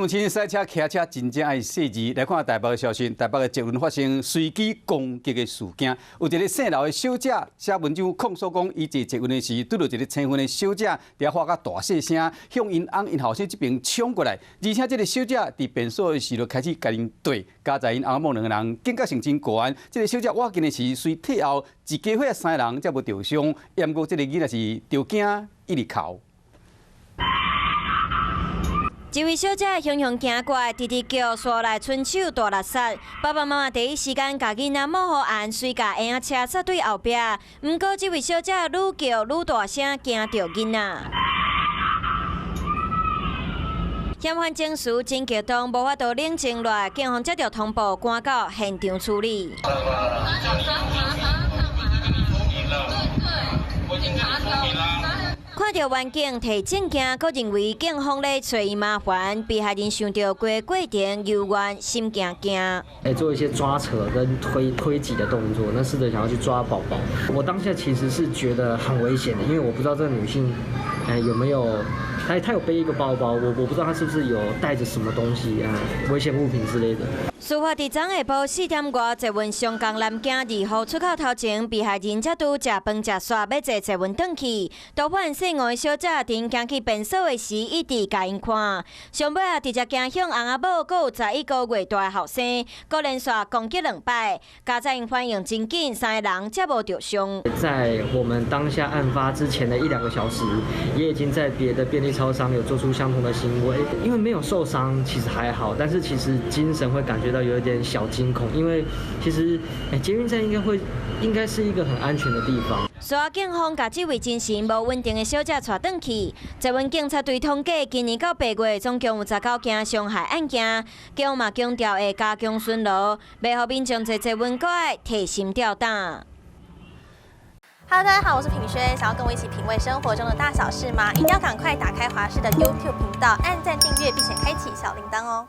乡亲赛车骑车真正爱细致。来看台北的消息，台北的捷运发生随机攻击的事件，有一个姓刘的小姐写文章控诉讲，伊坐捷运的时，拄到一个青婚的小姐，伫发甲大细声，向因翁、因后生这边冲过来，而且这个小姐伫便所的时就开始甲因对，加在因翁某两个人警觉性真高安。这个小姐我见的是随退后，一家伙3个人才无受伤，不过这个囡仔是着惊一直哭。 一位小姐雄雄行过来，直直叫刷来伸手大垃圾。爸爸妈妈第一时间甲囡仔摸好安，随甲婴仔车塞对后壁。不过这位小姐愈叫愈大声，惊到囡仔。嫌犯证词真激动，无法度冷静落来，警方接到通报，赶到现场处理。 看到员警提证件，佫认为警方咧找伊麻烦，被害人想到规过程幽怨，心惊惊。做一些抓扯跟推挤的动作，那试着想要去抓宝宝。我当下其实是觉得很危险的，因为我不知道这个女性，有没有，她有背一个包包，我不知道她是不是有带着什么东西啊，危险物品之类的。 事发伫昨下晡4点外，捷运上港南京2号出口头前，被害人才拄食饭食煞，要坐捷运转去。多半姓吴的小姐伫行去便所的时，一直甲因看。上尾直接惊向翁仔某，佮有11个月大的后生，佮连续攻击2摆。加在因反应真紧，3个人才无受伤。在我们当下案发之前的1、2个小时，也已经在别的便利超商有做出相同的行为。因为没有受伤，其实还好，但是其实精神会感觉到有一点小惊恐，因为其实捷运站应该是一个很安全的地方。随后警方把这位精神无稳定的小姐带转去。捷运警察队统计，今年到8月总共有19件伤害案件，警方嘛强调会加强巡逻，袂互民众坐捷运过来提心吊胆。 Hello， 大家好，我是品轩。想要跟我一起品味生活中的大小事吗？一定要赶快打开华视的 YouTube 频道，按赞订阅，并且开启小铃铛哦。